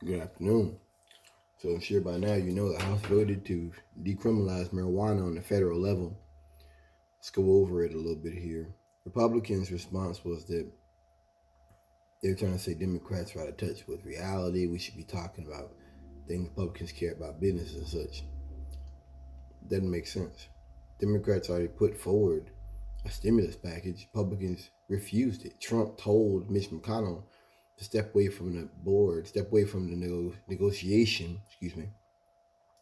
Good afternoon. So I'm sure by now you know the House voted to decriminalize marijuana on the federal level. Let's go over it a little bit here. Republicans' response was that they're trying to say Democrats are out of touch with reality. We should be talking about things Republicans care about, business and such. Doesn't make sense. Democrats already put forward a stimulus package. Republicans refused it. Trump told Mitch McConnell to step away from the board, step away from the negotiation,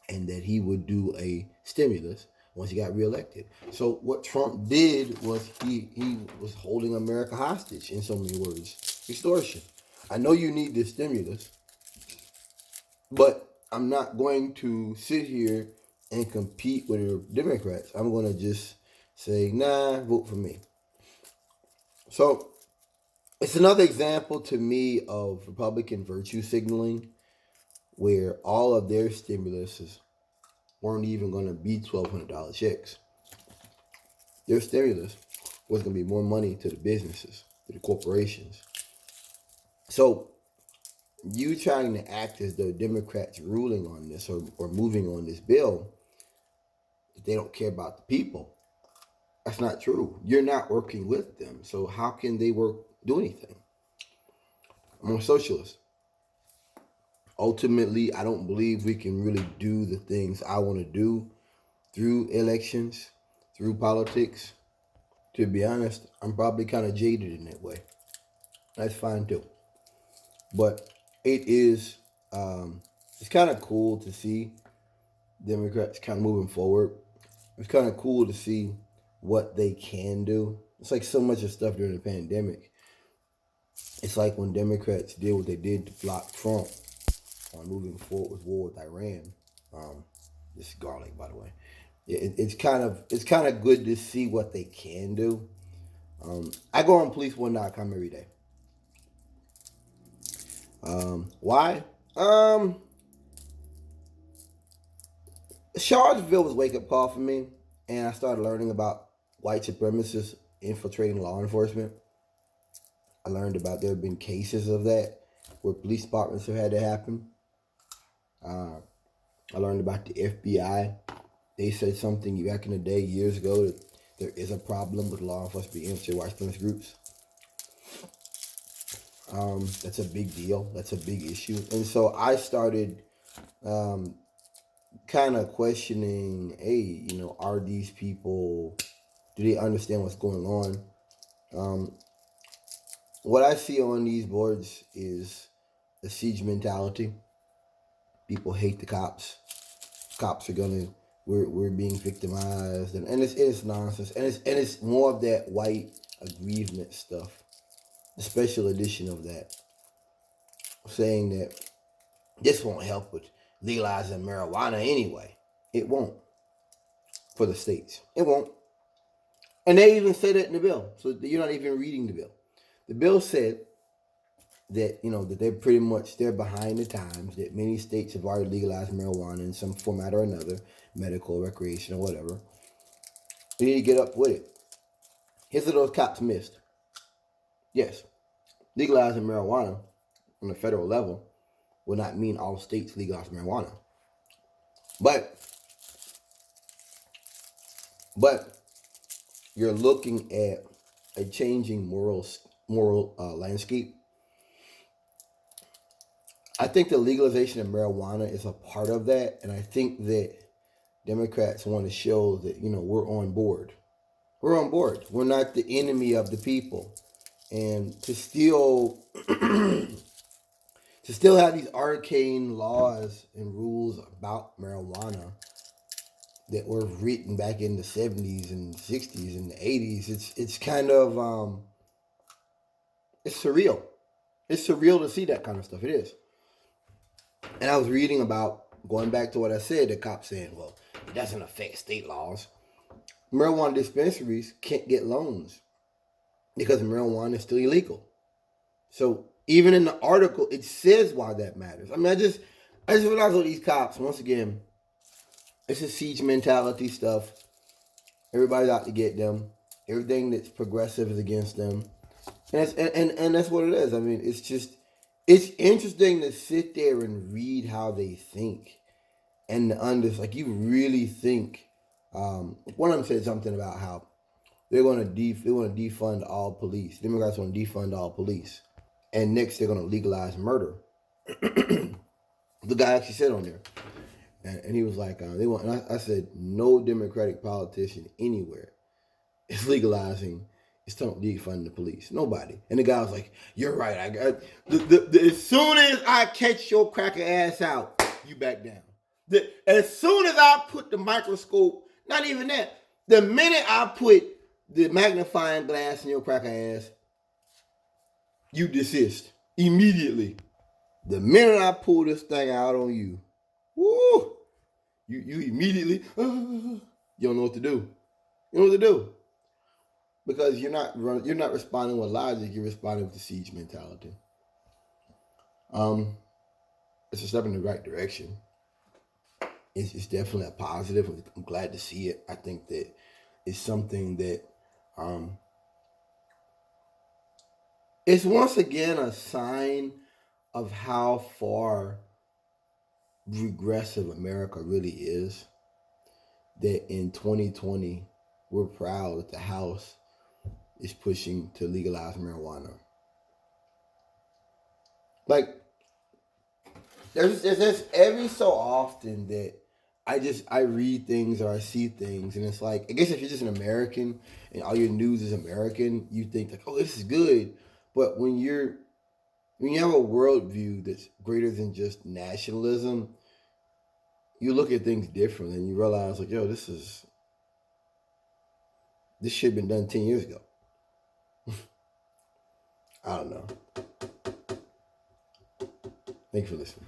and that he would do a stimulus once he got reelected. So what Trump did was he was holding America hostage, in so many words. Extortion. I know you need this stimulus, but I'm not going to sit here and compete with the Democrats. I'm going to just say, nah, vote for me. So it's another example to me of Republican virtue signaling, where all of their stimuluses weren't even going to be $1,200 checks. Their stimulus was going to be more money to the businesses, to the corporations. So you trying to act as though Democrats ruling on this or moving on this bill, that they don't care about the people. That's not true. You're not working with them. So how can they do anything? I'm a socialist. Ultimately, I don't believe we can really do the things I want to do through elections, through politics. To be honest, I'm probably kind of jaded in that way. That's fine too. But it is, it's kind of cool to see Democrats kind of moving forward. It's kind of cool to see what they can do. It's like so much of stuff during the pandemic. It's like when Democrats did what they did to block Trump on moving forward with war with Iran. This is garlic, by the way. It's kind of good to see what they can do. I go on police1.com every day. Why? Charlottesville was a wake up call for me, and I started learning about white supremacists infiltrating law enforcement. I learned about there have been cases of that where police departments have had that happen. I learned about the FBI. They said something back in the day, years ago, that there is a problem with law enforcement being infiltrated white supremacist groups. That's a big deal. That's a big issue. And so I started kind of questioning, hey, are these people, do they understand what's going on? What I see on these boards is a siege mentality. People hate the cops. Cops are we're being victimized, and it's nonsense, and it's more of that white aggrievement stuff, the special edition of that, saying that this won't help with legalizing marijuana anyway. It won't for the states. It won't. And they even say that in the bill. So you're not even reading the bill. The bill said that, that they're behind the times, that many states have already legalized marijuana in some format or another, medical, recreational, whatever. We need to get up with it. Here's what those cops missed. Yes, legalizing marijuana on the federal level will not mean all states legalize marijuana. But you're looking at a changing moral landscape. I think the legalization of marijuana is a part of that, and I think that Democrats want to show that we're on board. We're on board. We're not the enemy of the people, and to still have these arcane laws and rules about marijuana that were written back in the 70s and 60s and the 80s. It's kind of it's surreal. It's surreal to see that kind of stuff. It is. And I was reading about, going back to what I said, the cop saying, well, it doesn't affect state laws. Marijuana dispensaries can't get loans because marijuana is still illegal. So even in the article, it says why that matters. I mean, I just realized all these cops, once again, it's a siege mentality stuff. Everybody's out to get them. Everything that's progressive is against them. And that's what it is. I mean, it's just It's interesting to sit there and read how they think and to like you really think. One of them said something about how they want to defund all police. Democrats want to defund all police, and next they're going to legalize murder. The guy actually said on there, and he was like, they want. And I said, no Democratic politician anywhere is legalizing. It's defunding the police. Nobody. And the guy was like, "You're right. I got as soon as I catch your cracker ass out, you back down. As soon as I put the microscope, not even that. The minute I put the magnifying glass in your cracker ass, you desist immediately. The minute I pull this thing out on you, woo, you immediately you don't know what to do. You know what to do because you're not responding with logic. You're responding with the siege mentality. It's a step in the right direction. It's definitely a positive. I'm glad to see it. I think that it's something that it's once again a sign of how far regressive America really is. That in 2020, we're proud that the House is pushing to legalize marijuana. Like, there's every so often that I read things or I see things, and it's like, I guess if you're just an American and all your news is American, you think like, oh, this is good. But when you have a worldview that's greater than just nationalism, you look at things differently and you realize like, yo, this should have been done 10 years ago. I don't know. Thanks for listening.